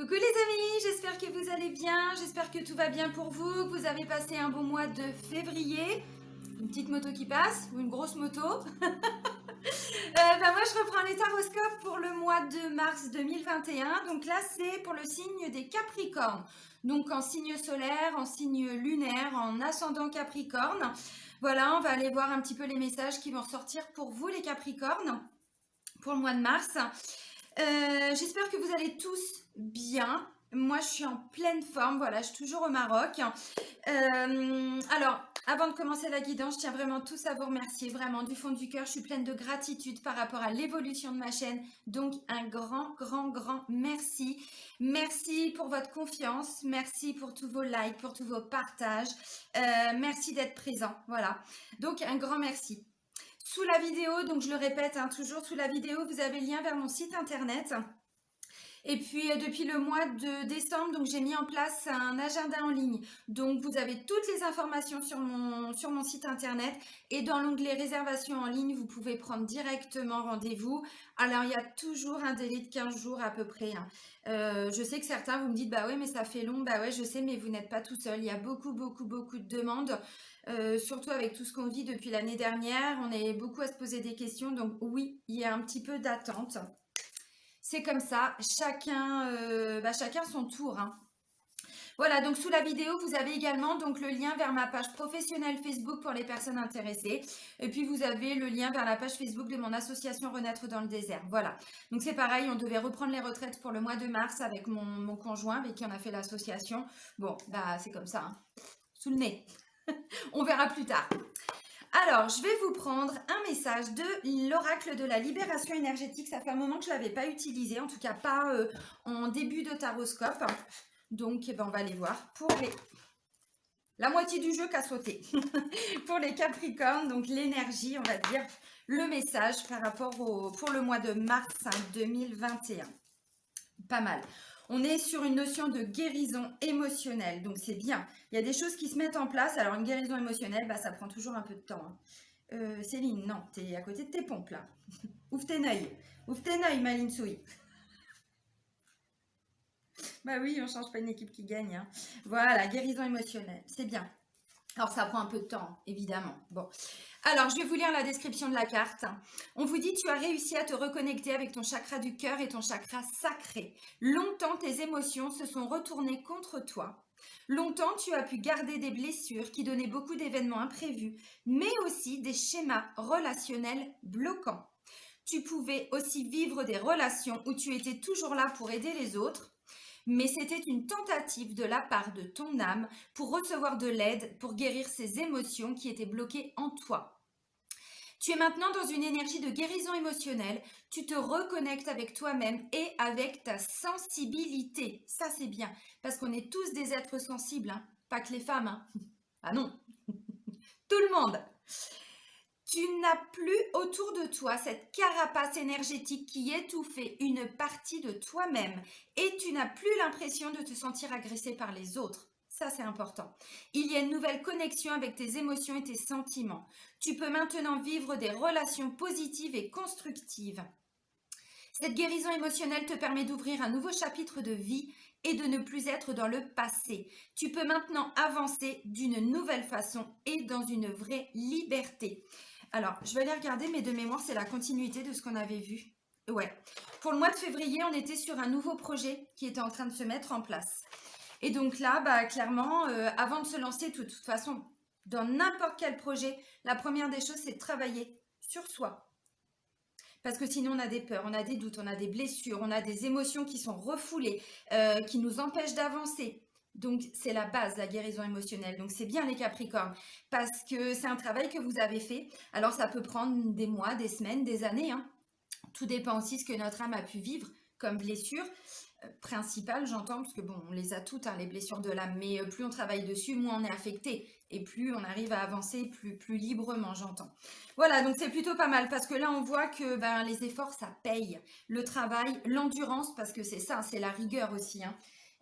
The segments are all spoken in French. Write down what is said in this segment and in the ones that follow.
Coucou les amis, j'espère que vous allez bien, j'espère que tout va bien pour vous, que vous avez passé un bon mois de février. Une petite moto qui passe ou une grosse moto. Moi je reprends les taroscopes pour le mois de mars 2021. Donc là c'est pour le signe des Capricornes. Donc en signe solaire, en signe lunaire, en ascendant Capricorne. Voilà, on va aller voir un petit peu les messages qui vont ressortir pour vous les Capricornes pour le mois de mars. J'espère que vous allez tous bien. Moi, je suis en pleine forme. Voilà, je suis toujours au Maroc. Alors, avant de commencer la guidance, je tiens vraiment tous à vous remercier, vraiment du fond du cœur. Je suis pleine de gratitude par rapport à l'évolution de ma chaîne. Donc, un grand merci. Merci pour votre confiance. Merci pour tous vos likes, pour tous vos partages. Merci d'être présent. Voilà. Donc, un grand merci. Sous la vidéo, donc je le répète, toujours sous la vidéo, vous avez le lien vers mon site internet. Et puis depuis le mois de décembre, donc j'ai mis en place un agenda en ligne. Donc vous avez toutes les informations sur mon site internet. Et dans l'onglet réservation en ligne, vous pouvez prendre directement rendez-vous. Alors il y a toujours un délai de 15 jours à peu près. Je sais que certains vous me dites, bah oui mais ça fait long. Bah ouais je sais, mais vous n'êtes pas tout seul. Il y a beaucoup de demandes. Surtout avec tout ce qu'on vit depuis l'année dernière, on est beaucoup à se poser des questions, donc oui, il y a un petit peu d'attente. C'est comme ça, chacun son tour. Voilà, donc sous la vidéo, vous avez également donc le lien vers ma page professionnelle Facebook pour les personnes intéressées. Et puis vous avez le lien vers la page Facebook de mon association Renaître dans le désert. Voilà, donc c'est pareil, on devait reprendre les retraites pour le mois de mars avec mon conjoint avec qui on a fait l'association. Bon, bah c'est comme ça, sous le nez. On verra plus tard. Alors, je vais vous prendre un message de l'oracle de la libération énergétique. Ça fait un moment que je ne l'avais pas utilisé, en tout cas pas en début de taroscope. Donc, on va aller voir pour la moitié du jeu qu'a sauté. Pour les Capricornes, donc l'énergie, on va dire, le message par rapport pour le mois de mars 2021. Pas mal. On est sur une notion de guérison émotionnelle, donc c'est bien. Il y a des choses qui se mettent en place. Alors, une guérison émotionnelle, ça prend toujours un peu de temps. Céline, non, tu es à côté de tes pompes, là. Ouvre tes œils, Maline Souille. Bah oui, on change pas une équipe qui gagne. Voilà, guérison émotionnelle, c'est bien. Alors, ça prend un peu de temps, évidemment. Bon. Alors, je vais vous lire la description de la carte. On vous dit, tu as réussi à te reconnecter avec ton chakra du cœur et ton chakra sacré. Longtemps, tes émotions se sont retournées contre toi. Longtemps, tu as pu garder des blessures qui donnaient beaucoup d'événements imprévus, mais aussi des schémas relationnels bloquants. Tu pouvais aussi vivre des relations où tu étais toujours là pour aider les autres, mais c'était une tentative de la part de ton âme pour recevoir de l'aide, pour guérir ces émotions qui étaient bloquées en toi. Tu es maintenant dans une énergie de guérison émotionnelle, tu te reconnectes avec toi-même et avec ta sensibilité. Ça c'est bien, parce qu'on est tous des êtres sensibles, pas que les femmes. Ah non, tout le monde. Tu n'as plus autour de toi cette carapace énergétique qui étouffait une partie de toi-même et tu n'as plus l'impression de te sentir agressé par les autres. Ça, c'est important. Il y a une nouvelle connexion avec tes émotions et tes sentiments. Tu peux maintenant vivre des relations positives et constructives. Cette guérison émotionnelle te permet d'ouvrir un nouveau chapitre de vie et de ne plus être dans le passé. Tu peux maintenant avancer d'une nouvelle façon et dans une vraie liberté. Alors, je vais aller regarder, mais de mémoire, c'est la continuité de ce qu'on avait vu. Ouais. Pour le mois de février, on était sur un nouveau projet qui était en train de se mettre en place. Et donc là, clairement, avant de se lancer, de toute façon, dans n'importe quel projet, la première des choses, c'est de travailler sur soi. Parce que sinon, on a des peurs, on a des doutes, on a des blessures, on a des émotions qui sont refoulées, qui nous empêchent d'avancer. Donc, c'est la base, la guérison émotionnelle. Donc, c'est bien les Capricornes parce que c'est un travail que vous avez fait. Alors, ça peut prendre des mois, des semaines, des années. Tout dépend aussi de ce que notre âme a pu vivre comme blessure principale, j'entends, parce que bon, on les a toutes, les blessures de l'âme. Mais plus on travaille dessus, moins on est affecté. Et plus on arrive à avancer plus librement, j'entends. Voilà, donc c'est plutôt pas mal parce que là, on voit que les efforts, ça paye. Le travail, l'endurance, parce que c'est ça, c'est la rigueur aussi.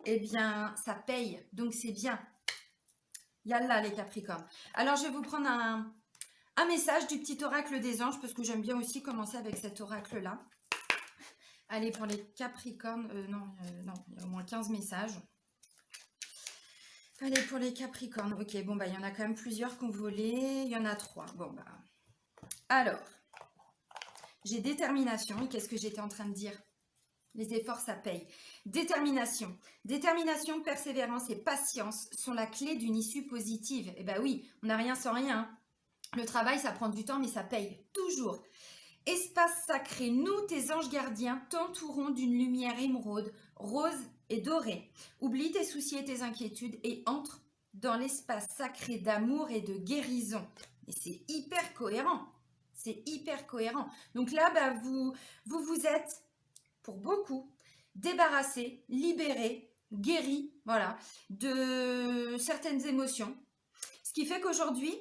Eh bien, ça paye. Donc, c'est bien. Yallah, les Capricornes. Alors, je vais vous prendre un message du petit oracle des anges parce que j'aime bien aussi commencer avec cet oracle-là. Allez, pour les Capricornes, non, il y a au moins 15 messages. Allez, pour les Capricornes. Ok, bon, bah, il y en a quand même plusieurs qui ont volé. Il y en a 3. Bon, bah. Alors, j'ai détermination. Et qu'est-ce que j'étais en train de dire? Les efforts, ça paye. Détermination. Détermination, persévérance et patience sont la clé d'une issue positive. Eh bien oui, on n'a rien sans rien. Hein. Le travail, ça prend du temps, mais ça paye. Toujours. Espace sacré, nous, tes anges gardiens, t'entourons d'une lumière émeraude, rose et dorée. Oublie tes soucis et tes inquiétudes et entre dans l'espace sacré d'amour et de guérison. Et c'est hyper cohérent. C'est hyper cohérent. Donc là, bah, vous êtes, pour beaucoup, débarrassés, libérés, guéris, voilà, de certaines émotions. Ce qui fait qu'aujourd'hui,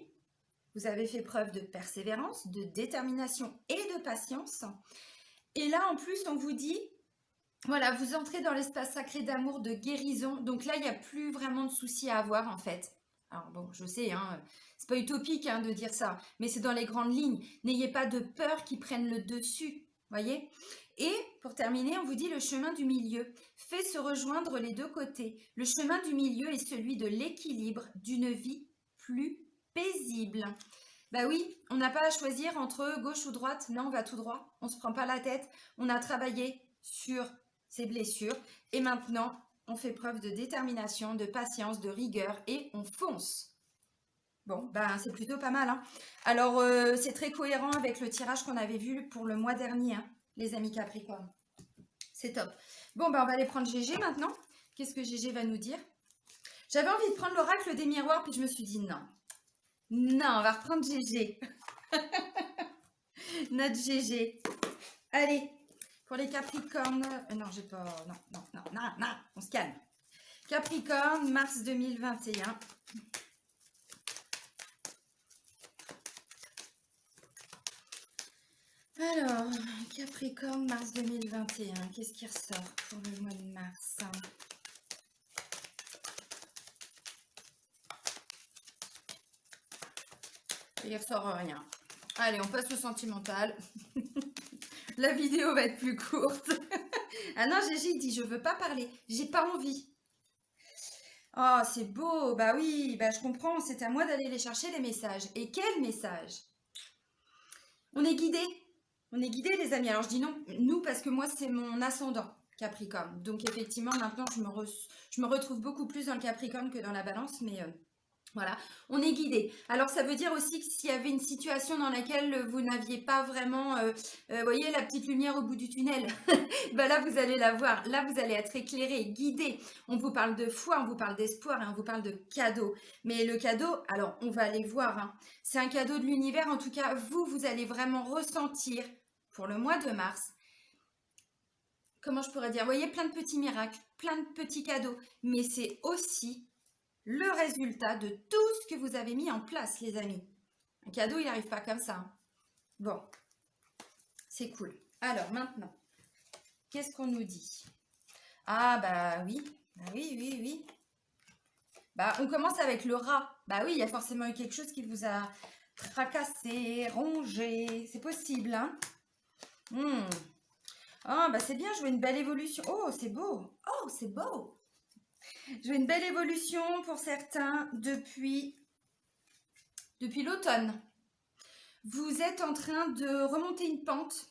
vous avez fait preuve de persévérance, de détermination et de patience. Et là, en plus, on vous dit, voilà, vous entrez dans l'espace sacré d'amour, de guérison. Donc là, il n'y a plus vraiment de soucis à avoir, en fait. Alors bon, je sais, hein, c'est pas utopique hein, de dire ça, mais c'est dans les grandes lignes. N'ayez pas de peur qui prenne le dessus, voyez. Et pour terminer, on vous dit le chemin du milieu. Fait se rejoindre les deux côtés. Le chemin du milieu est celui de l'équilibre d'une vie plus paisible. Bah oui, on n'a pas à choisir entre gauche ou droite. Non, on va tout droit. On ne se prend pas la tête. On a travaillé sur ses blessures. Et maintenant, on fait preuve de détermination, de patience, de rigueur et on fonce. Bon, ben c'est plutôt pas mal. Hein. Alors, c'est très cohérent avec le tirage qu'on avait vu pour le mois dernier, hein, les amis Capricorne. C'est top. Bon, ben on va aller prendre GG maintenant. Qu'est-ce que GG va nous dire? J'avais envie de prendre l'oracle des miroirs, puis je me suis dit non. Non, on va reprendre GG. Notre GG. Allez, pour les Capricornes. Non, j'ai pas. Non, on se calme. Capricorne, mars 2021. Alors, Capricorne, mars 2021. Qu'est-ce qui ressort pour le mois de mars? Il ressort rien. Allez, on passe au sentimental. La vidéo va être plus courte. Ah non, Gégé dit, je veux pas parler. J'ai pas envie. Oh, c'est beau. Bah oui, bah je comprends. C'est à moi d'aller les chercher, les messages. Et quel message? On est guidé. On est guidé, les amis. Alors, je dis non, nous, parce que moi, c'est mon ascendant, Capricorne. Donc, effectivement, maintenant, je me retrouve beaucoup plus dans le Capricorne que dans la Balance. Mais voilà, on est guidé. Alors, ça veut dire aussi que s'il y avait une situation dans laquelle vous n'aviez pas vraiment, voyez, la petite lumière au bout du tunnel, bah là, vous allez la voir. Là, vous allez être éclairé, guidé. On vous parle de foi, on vous parle d'espoir et on vous parle de cadeau. Mais le cadeau, alors, on va aller voir. Hein. C'est un cadeau de l'univers. En tout cas, vous allez vraiment ressentir pour le mois de mars. Comment je pourrais dire? Vous voyez, plein de petits miracles, plein de petits cadeaux. Mais c'est aussi le résultat de tout ce que vous avez mis en place, les amis. Un cadeau, il n'arrive pas comme ça. Hein. Bon, c'est cool. Alors, maintenant, qu'est-ce qu'on nous dit? Ah, bah oui, oui. Bah, on commence avec le rat. Bah oui, il y a forcément eu quelque chose qui vous a tracassé, rongé. C'est possible, hein? Ah, bah c'est bien, je vois une belle évolution. Oh, c'est beau. Oh, c'est beau. Je vois une belle évolution pour certains depuis l'automne. Vous êtes en train de remonter une pente.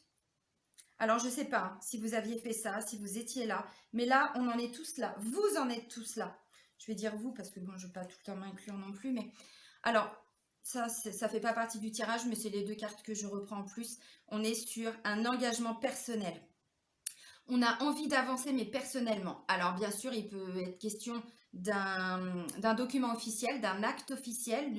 Alors, je ne sais pas si vous aviez fait ça, si vous étiez là. Mais là, on en est tous là. Vous en êtes tous là. Je vais dire vous parce que bon, je ne vais pas tout le temps m'inclure non plus. Mais alors, ça ne fait pas partie du tirage, mais c'est les deux cartes que je reprends en plus. On est sur un engagement personnel. On a envie d'avancer, mais personnellement. Alors, bien sûr, il peut être question d'un document officiel, d'un acte officiel,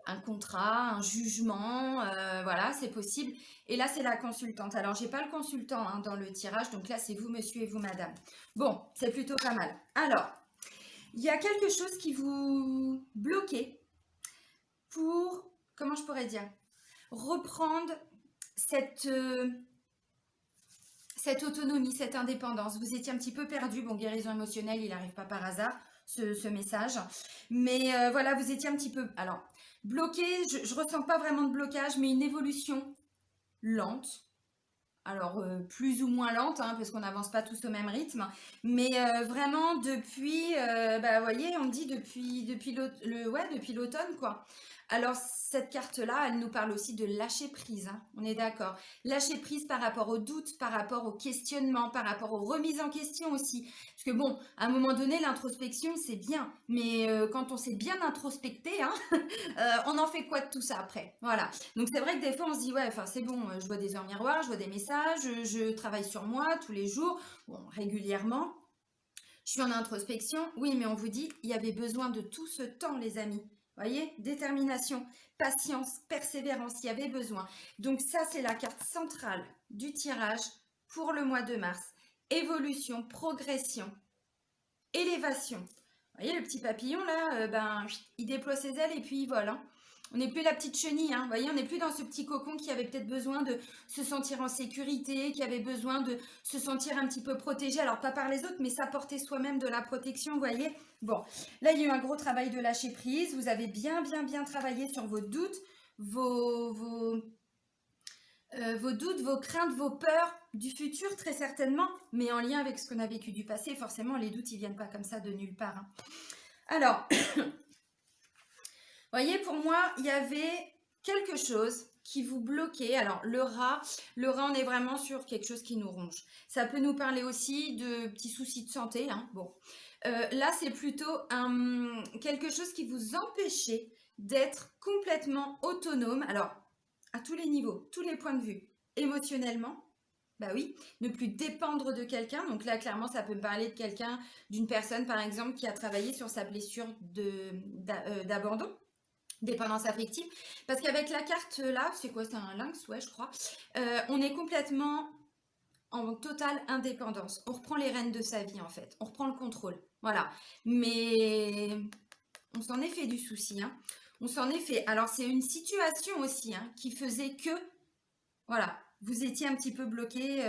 un contrat, un jugement, voilà, c'est possible. Et là, c'est la consultante. Alors, j'ai pas le consultant hein, dans le tirage, donc là, c'est vous, monsieur, et vous, madame. Bon, c'est plutôt pas mal. Alors, il y a quelque chose qui vous bloquait pour, comment je pourrais dire, reprendre cette autonomie, cette indépendance. Vous étiez un petit peu perdu. Bon, guérison émotionnelle, il n'arrive pas par hasard, ce message. Mais voilà, vous étiez un petit peu... Alors, bloqué, je ne ressens pas vraiment de blocage, mais une évolution lente. Alors, plus ou moins lente, hein, parce qu'on n'avance pas tous au même rythme. Mais vraiment, depuis, bah, vous voyez, on dit depuis l'automne, quoi. Alors, cette carte-là, elle nous parle aussi de lâcher prise, hein, on est d'accord. Lâcher prise par rapport aux doutes, par rapport aux questionnements, par rapport aux remises en question aussi. Parce que bon, à un moment donné, l'introspection, c'est bien. Mais quand on s'est bien introspecté, hein, on en fait quoi de tout ça après? Voilà. Donc c'est vrai que des fois on se dit ouais, enfin c'est bon, je vois des heures miroirs, je vois des messages, je travaille sur moi tous les jours, bon, régulièrement. Je suis en introspection, oui, mais on vous dit, il y avait besoin de tout ce temps, les amis. Voyez, détermination, patience, persévérance, il y avait besoin. Donc ça, c'est la carte centrale du tirage pour le mois de mars. Évolution, progression, élévation. Vous voyez le petit papillon là, il déploie ses ailes et puis il vole, hein. On n'est plus la petite chenille, hein. Vous voyez, on n'est plus dans ce petit cocon qui avait peut-être besoin de se sentir en sécurité, qui avait besoin de se sentir un petit peu protégé. Alors pas par les autres, mais s'apporter soi-même de la protection, vous voyez. Bon, là il y a eu un gros travail de lâcher prise. Vous avez bien travaillé sur vos doutes, vos doutes, vos craintes, vos peurs du futur, très certainement, mais en lien avec ce qu'on a vécu du passé. Forcément, les doutes, ils viennent pas comme ça de nulle part, hein. Alors, voyez, pour moi, il y avait quelque chose qui vous bloquait. Alors, le rat, on est vraiment sur quelque chose qui nous ronge. Ça peut nous parler aussi de petits soucis de santé, hein. Bon, là, c'est plutôt quelque chose qui vous empêchait d'être complètement autonome. Alors, à tous les niveaux, tous les points de vue. Émotionnellement, bah oui, ne plus dépendre de quelqu'un. Donc là, clairement, ça peut me parler de quelqu'un, d'une personne, par exemple, qui a travaillé sur sa blessure d'abandon, dépendance affective. Parce qu'avec la carte là, c'est quoi? C'est un lynx, ouais, je crois. On est complètement en totale indépendance. On reprend les rênes de sa vie, en fait. On reprend le contrôle. Voilà. Mais on s'en est fait du souci, hein. On s'en est fait. Alors, c'est une situation aussi, hein, qui faisait que, voilà, vous étiez un petit peu bloqué.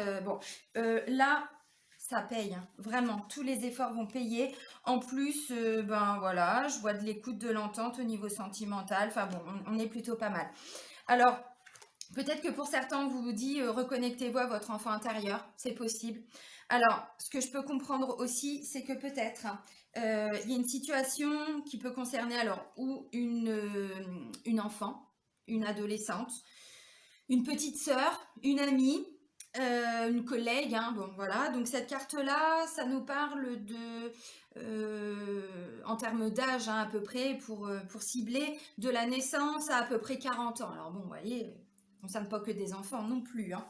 Là, ça paye, hein. Vraiment, tous les efforts vont payer. En plus, ben voilà, je vois de l'écoute, de l'entente au niveau sentimental. Enfin bon, on est plutôt pas mal. Alors, peut-être que pour certains, on vous dit reconnectez-vous à votre enfant intérieur, c'est possible. Alors, ce que je peux comprendre aussi, c'est que peut-être il y a une situation qui peut concerner alors ou une enfant, une adolescente, une petite sœur, une amie, une collègue, hein, bon voilà. Donc cette carte-là, ça nous parle de, en termes d'âge, hein, à peu près, pour cibler, de la naissance à peu près 40 ans. Alors bon, vous voyez, ça ne concerne pas que des enfants non plus, hein.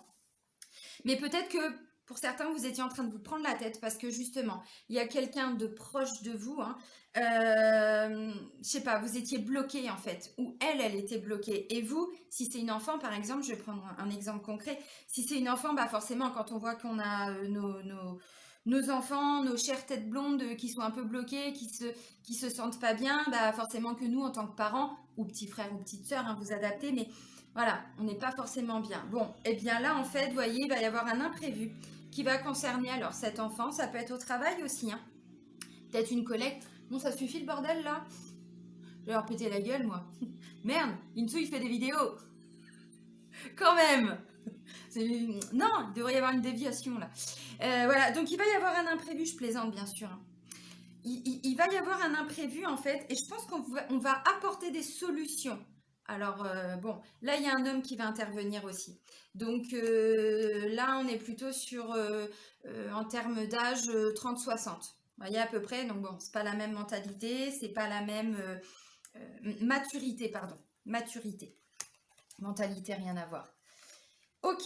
Mais peut-être que pour certains, vous étiez en train de vous prendre la tête parce que justement, il y a quelqu'un de proche de vous, hein, je sais pas, vous étiez bloqué en fait, ou elle était bloquée. Et vous, si c'est une enfant, par exemple, je vais prendre un exemple concret. Si c'est une enfant, bah forcément, quand on voit qu'on a nos enfants, nos chères têtes blondes qui sont un peu bloquées, qui se sentent pas bien, bah forcément que nous, en tant que parents, ou petits frères ou petites sœurs, hein, vous adaptez, mais voilà, on n'est pas forcément bien. Bon, et bien là, en fait, vous voyez, il va y avoir un imprévu qui va concerner alors cet enfant. Ça peut être au travail aussi, hein. Peut-être une collègue. Bon, ça suffit le bordel là. Je vais leur péter la gueule, moi. Merde, Insu, il fait des vidéos. Quand même. Non, il devrait y avoir une déviation là. Voilà, donc il va y avoir un imprévu, je plaisante bien sûr, hein. Il va y avoir un imprévu en fait, et je pense qu'on va apporter des solutions. Alors, bon, là, il y a un homme qui va intervenir aussi. Donc, là, on est plutôt sur, en termes d'âge, 30-60. Vous voyez, à peu près. Donc, bon, c'est pas la même mentalité, c'est pas la même maturité, pardon. Maturité. Mentalité, rien à voir. Ok.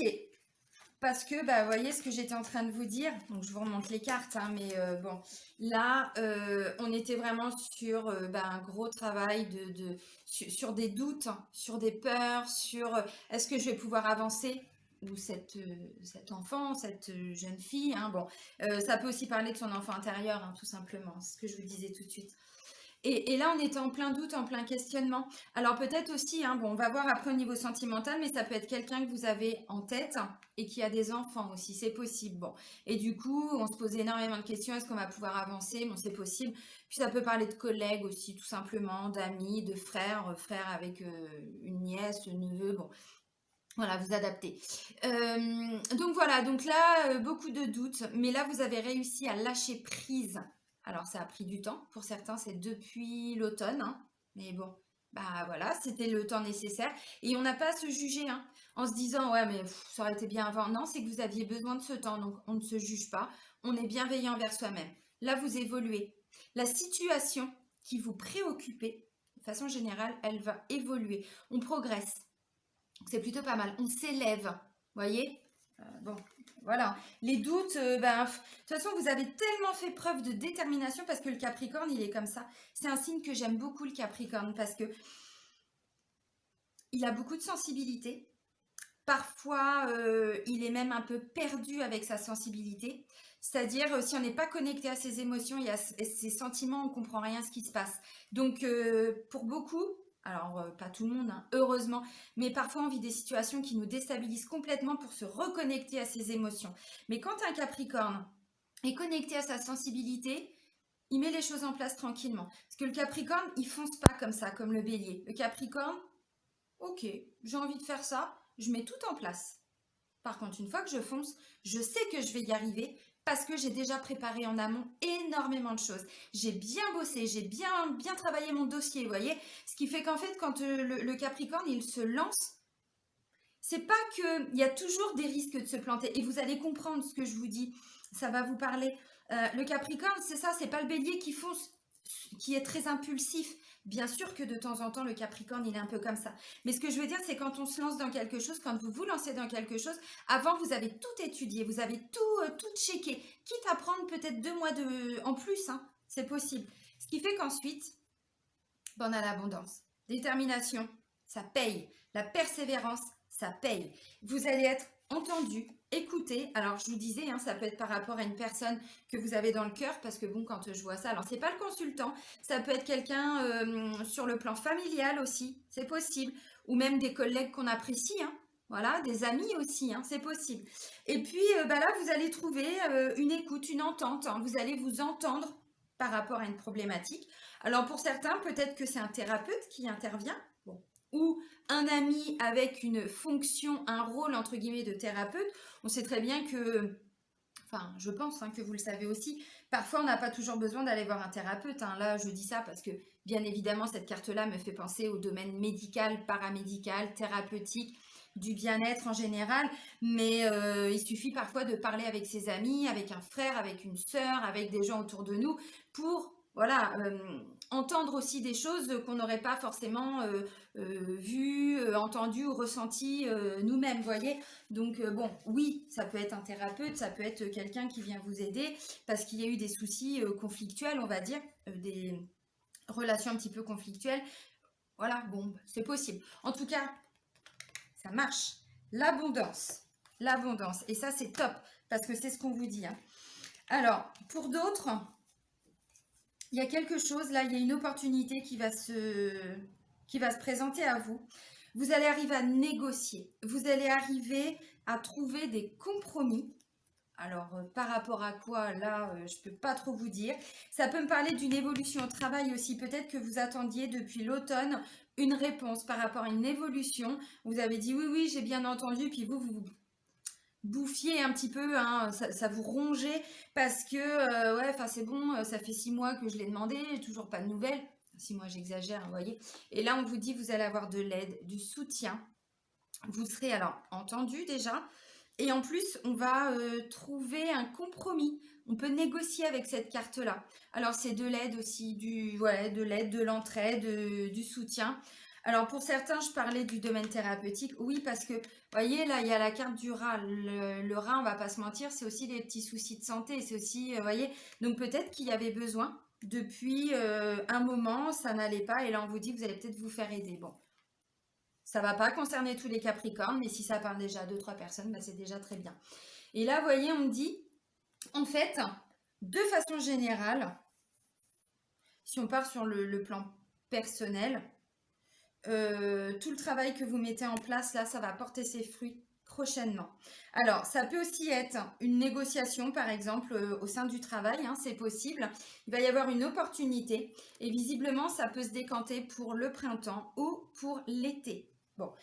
Parce que, bah, vous voyez ce que j'étais en train de vous dire. Donc, je vous remonte les cartes, hein, mais bon, là, on était vraiment sur un gros travail sur des doutes, hein, sur des peurs, sur est-ce que je vais pouvoir avancer ou cet enfant, cette jeune fille, hein, bon, ça peut aussi parler de son enfant intérieur, hein, tout simplement, c'est ce que je vous disais tout de suite. Et là, on était en plein doute, en plein questionnement. Alors peut-être aussi, hein, bon, on va voir après au niveau sentimental, mais ça peut être quelqu'un que vous avez en tête et qui a des enfants aussi, c'est possible. Bon, et du coup, on se pose énormément de questions, est-ce qu'on va pouvoir avancer? Bon, c'est possible. Puis ça peut parler de collègues aussi, tout simplement, d'amis, de frères, frères avec une nièce, un neveu, bon. Voilà, vous adaptez. Donc voilà, donc là, beaucoup de doutes, mais là, vous avez réussi à lâcher prise. Alors, ça a pris du temps. Pour certains, c'est depuis l'automne, hein. Mais bon, bah voilà, c'était le temps nécessaire. Et on n'a pas à se juger, hein, en se disant, ouais, mais pff, ça aurait été bien avant. Non, c'est que vous aviez besoin de ce temps, donc on ne se juge pas. On est bienveillant envers soi-même. Là, vous évoluez. La situation qui vous préoccupait, de façon générale, elle va évoluer. On progresse. C'est plutôt pas mal. On s'élève. Vous voyez. Bon, voilà. Les doutes, de toute façon, vous avez tellement fait preuve de détermination parce que le Capricorne, il est comme ça. C'est un signe que j'aime beaucoup, le Capricorne, parce que il a beaucoup de sensibilité. Parfois, il est même un peu perdu avec sa sensibilité. C'est-à-dire, si on n'est pas connecté à ses émotions et à ses sentiments, on ne comprend rien à ce qui se passe. Donc, pour beaucoup, alors pas tout le monde, hein, heureusement, mais parfois on vit des situations qui nous déstabilisent complètement pour se reconnecter à ses émotions. Mais quand un Capricorne est connecté à sa sensibilité, il met les choses en place tranquillement. Parce que le Capricorne, il fonce pas comme ça, comme le Bélier. Le Capricorne, ok, j'ai envie de faire ça, je mets tout en place. Par contre, une fois que je fonce, je sais que je vais y arriver parce que j'ai déjà préparé en amont énormément de choses. J'ai bien bossé, j'ai bien travaillé mon dossier, vous voyez. Ce qui fait qu'en fait, quand le Capricorne, il se lance, c'est pas qu'il y a toujours des risques de se planter. Et vous allez comprendre ce que je vous dis, ça va vous parler. Le Capricorne, c'est ça, c'est pas le Bélier qui fonce, qui est très impulsif. Bien sûr que de temps en temps, le Capricorne, il est un peu comme ça. Mais ce que je veux dire, c'est quand on se lance dans quelque chose, quand vous vous lancez dans quelque chose, avant, vous avez tout étudié, vous avez tout checké, quitte à prendre peut-être 2 mois en plus, hein, c'est possible. Ce qui fait qu'ensuite, on a l'abondance. Détermination, ça paye. La persévérance, ça paye. Vous allez être entendu, écouté. Alors, je vous disais, hein, ça peut être par rapport à une personne que vous avez dans le cœur, parce que bon, quand je vois ça, alors c'est pas le consultant, ça peut être quelqu'un sur le plan familial aussi, c'est possible, ou même des collègues qu'on apprécie, hein. Voilà, des amis aussi, hein, c'est possible. Et puis là, vous allez trouver une écoute, une entente, hein. Vous allez vous entendre par rapport à une problématique. Alors pour certains, peut-être que c'est un thérapeute qui intervient, bon, ou un ami avec une fonction, un rôle entre guillemets de thérapeute. On sait très bien que, enfin je pense hein, que vous le savez aussi, parfois on n'a pas toujours besoin d'aller voir un thérapeute, hein. Là je dis ça parce que bien évidemment cette carte-là me fait penser au domaine médical, paramédical, thérapeutique, du bien-être en général, mais il suffit parfois de parler avec ses amis, avec un frère, avec une sœur, avec des gens autour de nous pour voilà, entendre aussi des choses qu'on n'aurait pas forcément vues, entendues ou ressenties nous-mêmes, vous voyez. Donc bon, oui, ça peut être un thérapeute, ça peut être quelqu'un qui vient vous aider parce qu'il y a eu des soucis conflictuels, on va dire, des relations un petit peu conflictuelles. Voilà, bon, c'est possible. En tout cas, ça marche. L'abondance. L'abondance. Et ça, c'est top parce que c'est ce qu'on vous dit, hein. Alors, pour d'autres, il y a quelque chose, là, il y a une opportunité qui va se présenter à vous. Vous allez arriver à négocier. Vous allez arriver à trouver des compromis. Alors, par rapport à quoi, là, je ne peux pas trop vous dire. Ça peut me parler d'une évolution au travail aussi. Peut-être que vous attendiez depuis l'automne une réponse par rapport à une évolution. Vous avez dit oui, oui, j'ai bien entendu. Puis vous bouffiez un petit peu, hein, ça vous rongeait parce que, ouais, enfin c'est bon, ça fait 6 mois que je l'ai demandé, toujours pas de nouvelles. 6 mois, j'exagère, vous voyez. Et là, on vous dit, vous allez avoir de l'aide, du soutien. Vous serez alors entendu déjà. Et en plus, on va trouver un compromis. On peut négocier avec cette carte-là. Alors, c'est de l'aide aussi, de l'aide, de l'entraide, du soutien. Alors, pour certains, je parlais du domaine thérapeutique. Oui, parce que, vous voyez, là, il y a la carte du rat. Le rat, on va pas se mentir, c'est aussi des petits soucis de santé. C'est aussi, vous voyez, donc peut-être qu'il y avait besoin. Depuis un moment, ça n'allait pas. Et là, on vous dit, vous allez peut-être vous faire aider. Bon, ça ne va pas concerner tous les Capricornes, mais si ça parle déjà à 2-3 personnes, bah, c'est déjà très bien. Et là, vous voyez, on me dit, en fait, de façon générale, si on part sur le plan personnel, tout le travail que vous mettez en place, là, ça va porter ses fruits prochainement. Alors, ça peut aussi être une négociation, par exemple, au sein du travail, hein, c'est possible. Il va y avoir une opportunité et visiblement, ça peut se décanter pour le printemps ou pour l'été. Bon,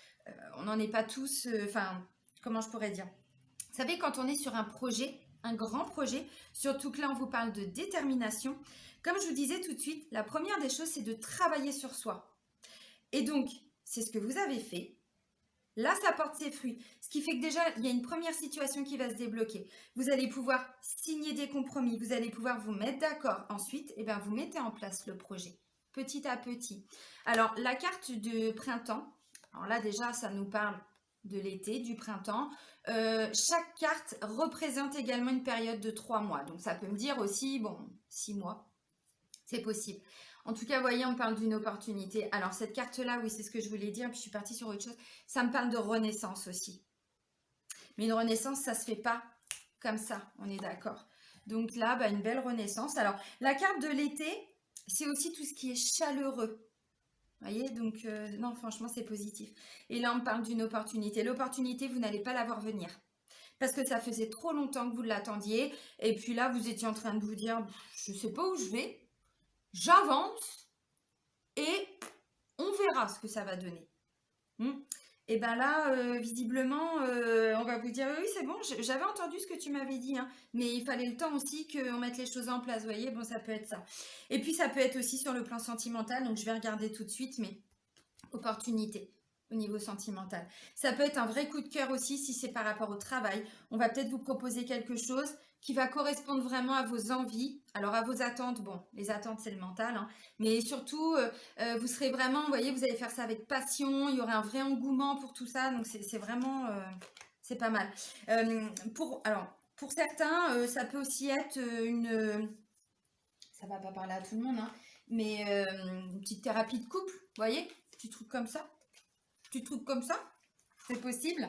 on n'en est pas tous, enfin, comment je pourrais dire? Vous savez, quand on est sur un projet, un grand projet, surtout que là, on vous parle de détermination, comme je vous disais tout de suite, la première des choses, c'est de travailler sur soi. Et donc, c'est ce que vous avez fait. Là, ça porte ses fruits. Ce qui fait que déjà, il y a une première situation qui va se débloquer. Vous allez pouvoir signer des compromis. Vous allez pouvoir vous mettre d'accord. Ensuite, eh bien, vous mettez en place le projet, petit à petit. Alors, la carte de printemps, alors là, déjà, ça nous parle de l'été, du printemps. Chaque carte représente également une période de 3 mois. Donc, ça peut me dire aussi, bon, 6 mois. C'est possible. En tout cas, vous voyez, on parle d'une opportunité. Alors, cette carte-là, oui, c'est ce que je voulais dire, puis je suis partie sur autre chose. Ça me parle de renaissance aussi. Mais une renaissance, ça ne se fait pas comme ça, on est d'accord. Donc là, bah, une belle renaissance. Alors, la carte de l'été, c'est aussi tout ce qui est chaleureux. Vous voyez, donc non, franchement, c'est positif. Et là, on parle d'une opportunité. L'opportunité, vous n'allez pas la voir venir. Parce que ça faisait trop longtemps que vous l'attendiez. Et puis là, vous étiez en train de vous dire, je ne sais pas où je vais. J'avance et on verra ce que ça va donner. Et bien là, visiblement, on va vous dire, oui, c'est bon, j'avais entendu ce que tu m'avais dit, hein, mais il fallait le temps aussi qu'on mette les choses en place, vous voyez, bon, ça peut être ça. Et puis, ça peut être aussi sur le plan sentimental, donc je vais regarder tout de suite, mais opportunité au niveau sentimental. Ça peut être un vrai coup de cœur aussi si c'est par rapport au travail. On va peut-être vous proposer quelque chose qui va correspondre vraiment à vos envies, alors à vos attentes. Bon, les attentes, c'est le mental, hein, mais surtout, vous serez vraiment, vous voyez, vous allez faire ça avec passion, il y aura un vrai engouement pour tout ça, donc c'est vraiment, c'est pas mal. Pour certains, ça peut aussi être ça va pas parler à tout le monde, hein, mais une petite thérapie de couple, vous voyez, petit truc comme ça. Tu trouves comme ça? C'est possible?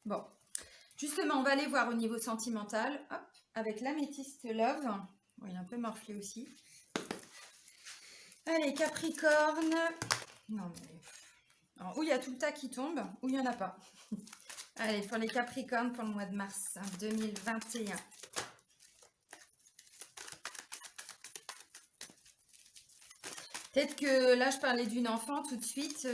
Bon. Justement, on va aller voir au niveau sentimental. Hop, avec l'améthyste Love. Bon, il est un peu morflé aussi. Allez, Capricorne. Non, mais... Alors, où il y a tout le tas qui tombe, ou il n'y en a pas. Allez, pour les Capricornes, pour le mois de mars 2021. Peut-être que là, je parlais d'une enfant tout de suite.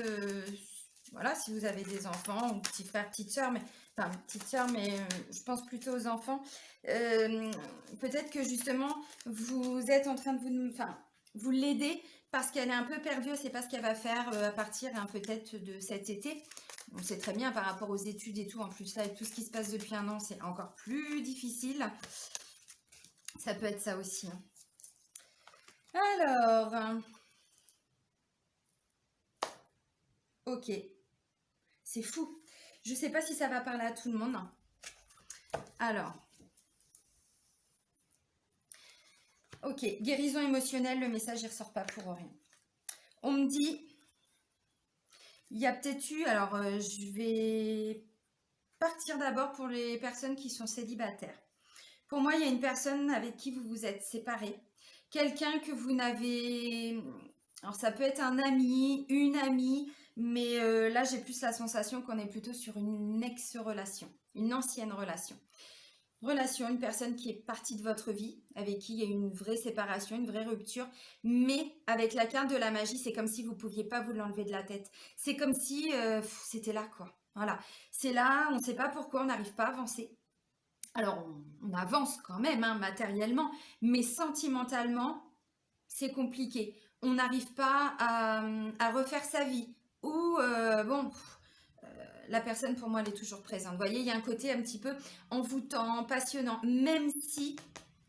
Voilà, si vous avez des enfants, ou petit frère, petite soeur, mais enfin petite soeur, mais je pense plutôt aux enfants. Peut-être que justement, vous êtes en train de vous l'aider parce qu'elle est un peu perdue, elle ne sait pas ce qu'elle va faire à partir hein, peut-être de cet été. On sait très bien par rapport aux études et tout, en plus là, avec tout ce qui se passe depuis un an, c'est encore plus difficile. Ça peut être ça aussi. Hein. Alors, ok. C'est fou. Je ne sais pas si ça va parler à tout le monde. Alors. Ok, guérison émotionnelle, le message ne ressort pas pour rien. On me dit, il y a peut-être eu, alors je vais partir d'abord pour les personnes qui sont célibataires. Pour moi, il y a une personne avec qui vous vous êtes séparés. Quelqu'un que vous n'avez... Alors ça peut être un ami, une amie, mais là j'ai plus la sensation qu'on est plutôt sur une ex-relation, une ancienne relation. Une personne qui est partie de votre vie, avec qui il y a eu une vraie séparation, une vraie rupture, mais avec la carte de la magie, c'est comme si vous ne pouviez pas vous l'enlever de la tête. C'est comme si c'était là, quoi. Voilà, c'est là, on ne sait pas pourquoi, on n'arrive pas à avancer. Alors, on avance quand même, hein, matériellement, mais sentimentalement, c'est compliqué. On n'arrive pas à refaire sa vie. Ou, la personne, pour moi, elle est toujours présente. Vous voyez, il y a un côté un petit peu envoûtant, passionnant, même si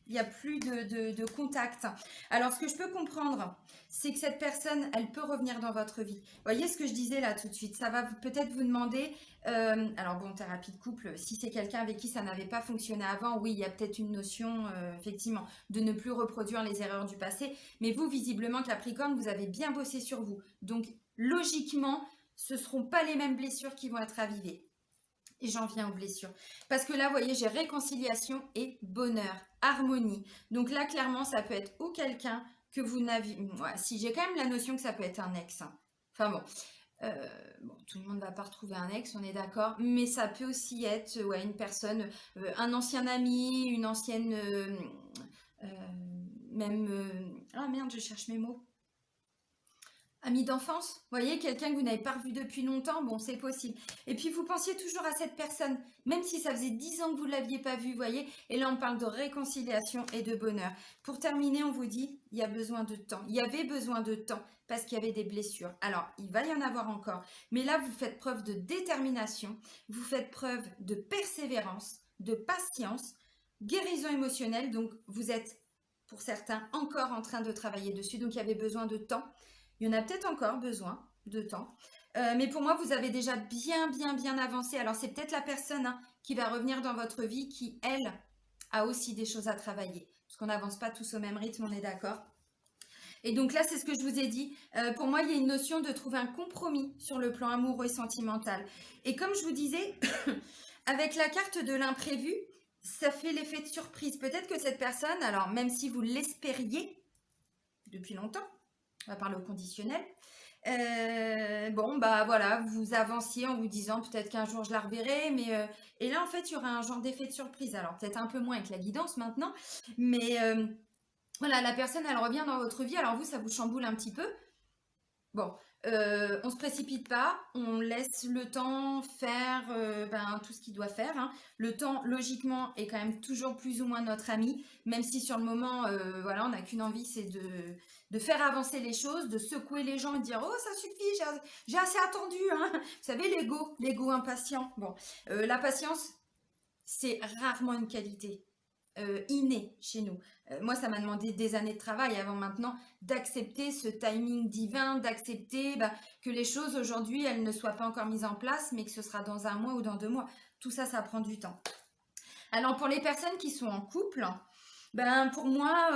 il n'y a plus de contact. Alors, ce que je peux comprendre, c'est que cette personne, elle peut revenir dans votre vie. Vous voyez ce que je disais là tout de suite. Ça va peut-être vous demander, alors bon, thérapie de couple, si c'est quelqu'un avec qui ça n'avait pas fonctionné avant, oui, il y a peut-être une notion, effectivement, de ne plus reproduire les erreurs du passé. Mais vous, visiblement, Capricorne, vous avez bien bossé sur vous. Donc, logiquement, ce ne seront pas les mêmes blessures qui vont être ravivées. Et j'en viens aux blessures. Parce que là, vous voyez, j'ai réconciliation et bonheur, harmonie. Donc là, clairement, ça peut être ou quelqu'un que vous n'avez... Ouais, si j'ai quand même la notion que ça peut être un ex. Hein. Enfin bon, tout le monde ne va pas retrouver un ex, on est d'accord. Mais ça peut aussi être ouais, une personne, un ancien ami, une ancienne... même... ah merde, je cherche mes mots. Ami d'enfance, vous voyez, quelqu'un que vous n'avez pas revu depuis longtemps, bon, c'est possible. Et puis, vous pensiez toujours à cette personne, même si ça faisait 10 ans que vous ne l'aviez pas vue, vous voyez. Et là, on parle de réconciliation et de bonheur. Pour terminer, on vous dit, il y a besoin de temps. Il y avait besoin de temps parce qu'il y avait des blessures. Alors, il va y en avoir encore. Mais là, vous faites preuve de détermination, vous faites preuve de persévérance, de patience, guérison émotionnelle. Donc, vous êtes, pour certains, encore en train de travailler dessus. Donc, il y avait besoin de temps. Il y en a peut-être encore besoin de temps. Mais pour moi, vous avez déjà bien avancé. Alors, c'est peut-être la personne qui va revenir dans votre vie qui, elle, a aussi des choses à travailler. Parce qu'on n'avance pas tous au même rythme, on est d'accord. Et donc là, c'est ce que je vous ai dit. Pour moi, il y a une notion de trouver un compromis sur le plan amoureux et sentimental. Et comme je vous disais, avec la carte de l'imprévu, ça fait l'effet de surprise. Peut-être que cette personne, alors même si vous l'espériez depuis longtemps, on va parler au conditionnel. Bon, bah voilà, vous avanciez en vous disant peut-être qu'un jour je la reverrai, mais et là en fait il y aura un genre d'effet de surprise. Alors peut-être un peu moins avec la guidance maintenant, mais voilà, la personne elle revient dans votre vie. Alors vous, ça vous chamboule un petit peu. Bon, on se précipite pas, on laisse le temps faire tout ce qu'il doit faire, hein. Le temps, logiquement, est quand même toujours plus ou moins notre ami, même si sur le moment, voilà, on n'a qu'une envie, c'est de faire avancer les choses, de secouer les gens et de dire «Oh, ça suffit, j'ai assez attendu, hein». Vous savez, l'ego impatient. Bon, la patience, c'est rarement une qualité innée chez nous. Moi, ça m'a demandé des années de travail avant maintenant d'accepter ce timing divin, d'accepter que les choses aujourd'hui, elles ne soient pas encore mises en place, mais que ce sera dans un mois ou dans 2 mois. Tout ça, ça prend du temps. Alors, pour les personnes qui sont en couple, ben, pour moi,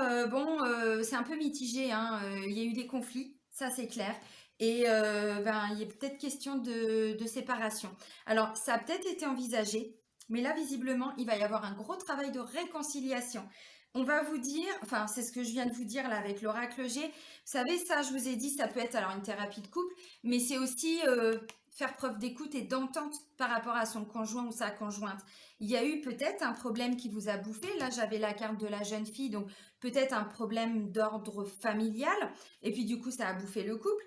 c'est un peu mitigé, hein. Il y a eu des conflits, ça c'est clair. Et il y a peut-être question de séparation. Alors, ça a peut-être été envisagé, mais là, visiblement, il va y avoir un gros travail de réconciliation. On va vous dire, enfin, c'est ce que je viens de vous dire là avec l'oracle G. Vous savez, ça, je vous ai dit, ça peut être alors une thérapie de couple, mais c'est aussi faire preuve d'écoute et d'entente par rapport à son conjoint ou sa conjointe. Il y a eu peut-être un problème qui vous a bouffé. Là, j'avais la carte de la jeune fille, donc peut-être un problème d'ordre familial. Et puis, du coup, ça a bouffé le couple.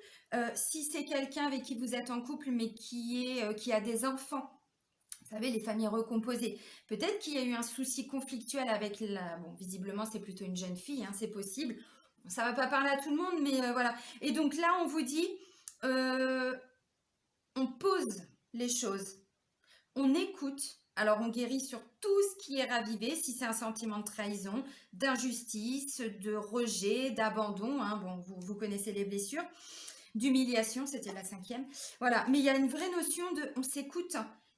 Si c'est quelqu'un avec qui vous êtes en couple, mais qui a des enfants, vous savez, les familles recomposées. Peut-être qu'il y a eu un souci conflictuel avec la... Bon, visiblement, c'est plutôt une jeune fille, hein, c'est possible. Ça va pas parler à tout le monde, mais voilà. Et donc là, on vous dit, on pose les choses, on écoute. Alors, on guérit sur tout ce qui est ravivé, si c'est un sentiment de trahison, d'injustice, de rejet, d'abandon. Hein, bon, vous connaissez les blessures. D'humiliation, c'était la 5e. Voilà, mais il y a une vraie notion de on s'écoute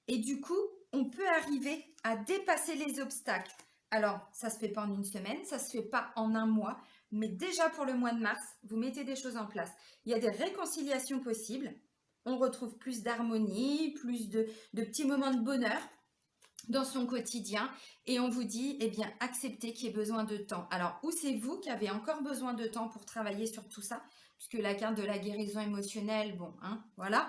et du coup, on peut arriver à dépasser les obstacles. Alors, ça se fait pas en une semaine, ça se fait pas en un mois, mais déjà pour le mois de mars, vous mettez des choses en place. Il y a des réconciliations possibles. On retrouve plus d'harmonie, plus de petits moments de bonheur dans son quotidien et on vous dit, eh bien, acceptez qu'il y ait besoin de temps. Alors, ou c'est vous qui avez encore besoin de temps pour travailler sur tout ça, puisque la carte de la guérison émotionnelle, bon, hein, voilà.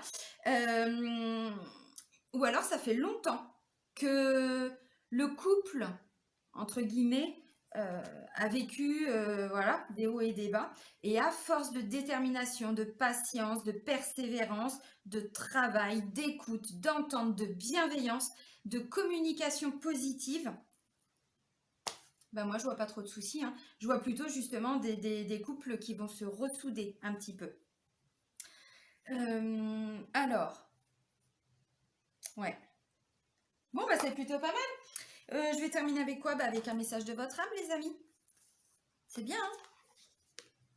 Ou alors, ça fait longtemps que le couple, entre guillemets, a vécu voilà, des hauts et des bas. Et à force de détermination, de patience, de persévérance, de travail, d'écoute, d'entente, de bienveillance, de communication positive, ben moi je vois pas trop de soucis, hein. Je vois plutôt justement des couples qui vont se ressouder un petit peu. Alors, ouais. Bon, bah c'est plutôt pas mal. Je vais terminer avec quoi? Bah, avec un message de votre âme, les amis. C'est bien,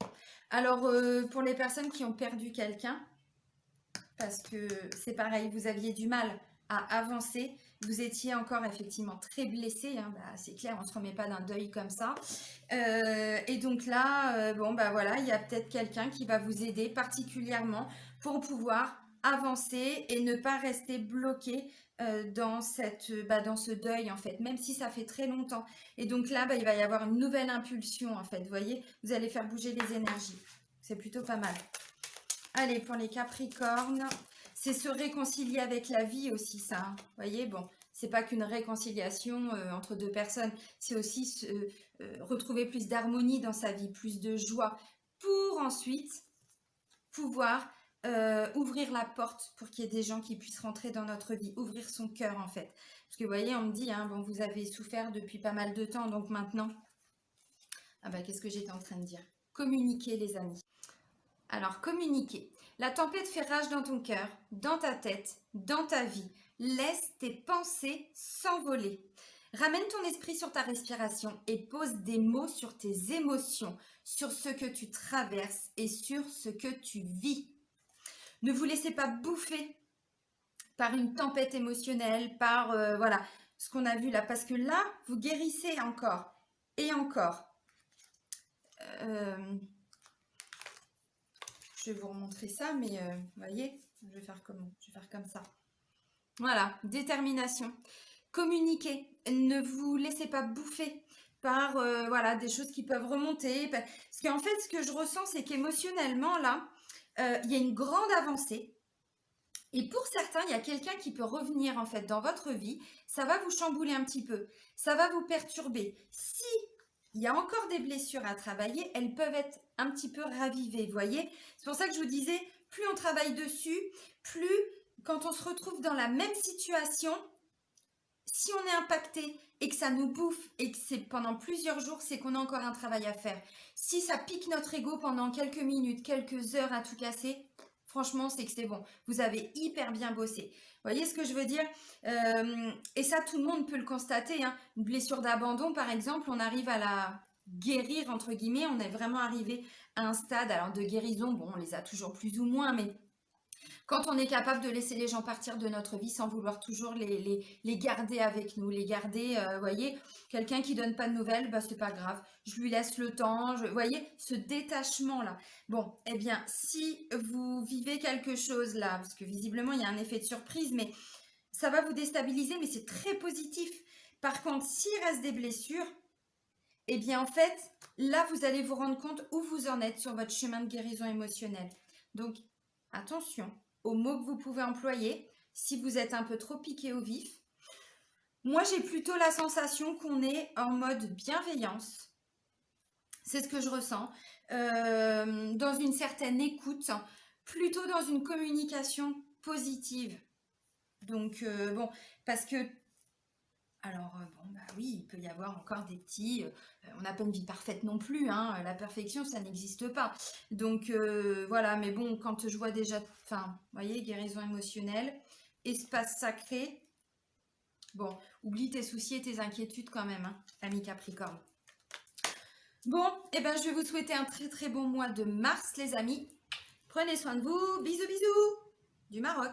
hein? Alors, pour les personnes qui ont perdu quelqu'un, parce que c'est pareil, vous aviez du mal à avancer, vous étiez encore effectivement très blessé, hein, bah, c'est clair, on ne se remet pas d'un deuil comme ça. Et donc là, bon, bah voilà, il y a peut-être quelqu'un qui va vous aider particulièrement pour pouvoir avancer et ne pas rester bloqué dans ce deuil en fait, même si ça fait très longtemps. Et donc là, bah, il va y avoir une nouvelle impulsion en fait, vous voyez, vous allez faire bouger les énergies. C'est plutôt pas mal. Allez, pour les Capricornes, c'est se réconcilier avec la vie aussi, ça. Hein. Vous voyez, bon, c'est pas qu'une réconciliation entre deux personnes, c'est aussi retrouver plus d'harmonie dans sa vie, plus de joie, pour ensuite pouvoir ouvrir la porte pour qu'il y ait des gens qui puissent rentrer dans notre vie, ouvrir son cœur en fait. Parce que vous voyez, on me dit, hein, bon, vous avez souffert depuis pas mal de temps, donc maintenant, ah bah, qu'est-ce que j'étais en train de dire? Communiquer les amis. Alors, communiquer. La tempête fait rage dans ton cœur, dans ta tête, dans ta vie. Laisse tes pensées s'envoler. Ramène ton esprit sur ta respiration et pose des mots sur tes émotions, sur ce que tu traverses et sur ce que tu vis. Ne vous laissez pas bouffer par une tempête émotionnelle, par voilà, ce qu'on a vu là, parce que là, vous guérissez encore et encore. Je vais vous remontrer ça, mais vous voyez, je vais faire comment? Je vais faire comme ça. Voilà, détermination. Communiquez, ne vous laissez pas bouffer par voilà, des choses qui peuvent remonter. Parce qu'en fait, ce que je ressens, c'est qu'émotionnellement, là, il y a une grande avancée. Et pour certains, il y a quelqu'un qui peut revenir en fait dans votre vie. Ça va vous chambouler un petit peu. Ça va vous perturber. Si il y a encore des blessures à travailler, elles peuvent être un petit peu ravivées, vous voyez. C'est pour ça que je vous disais, plus on travaille dessus, plus quand on se retrouve dans la même situation, si on est impacté et que ça nous bouffe et que c'est pendant plusieurs jours, c'est qu'on a encore un travail à faire. Si ça pique notre ego pendant quelques minutes, quelques heures à tout casser, franchement, c'est que c'est bon. Vous avez hyper bien bossé. Vous voyez ce que je veux dire? Et ça, tout le monde peut le constater, hein. Une blessure d'abandon, par exemple, on arrive à la guérir, entre guillemets. On est vraiment arrivé à un stade, alors de guérison, bon, on les a toujours plus ou moins, mais quand on est capable de laisser les gens partir de notre vie sans vouloir toujours les garder avec nous, les garder, vous voyez, quelqu'un qui donne pas de nouvelles, bah, c'est pas grave, je lui laisse le temps, vous voyez, ce détachement-là. Bon, eh bien, si vous vivez quelque chose là, parce que visiblement, il y a un effet de surprise, mais ça va vous déstabiliser, mais c'est très positif. Par contre, s'il reste des blessures, eh bien, en fait, là, vous allez vous rendre compte où vous en êtes sur votre chemin de guérison émotionnelle. Donc, attention aux mots que vous pouvez employer si vous êtes un peu trop piqué au vif. Moi, j'ai plutôt la sensation qu'on est en mode bienveillance. C'est ce que je ressens. Dans une certaine écoute, plutôt dans une communication positive. Donc, bon, parce que alors, bon, bah oui, il peut y avoir encore des petits... on n'a pas une vie parfaite non plus, hein, la perfection, ça n'existe pas. Donc, voilà, mais bon, quand je vois déjà... Enfin, vous voyez, guérison émotionnelle, espace sacré. Bon, oublie tes soucis et tes inquiétudes quand même, hein, ami Capricorne. Bon, eh ben, je vais vous souhaiter un très très bon mois de mars, les amis. Prenez soin de vous. Bisous, bisous du Maroc.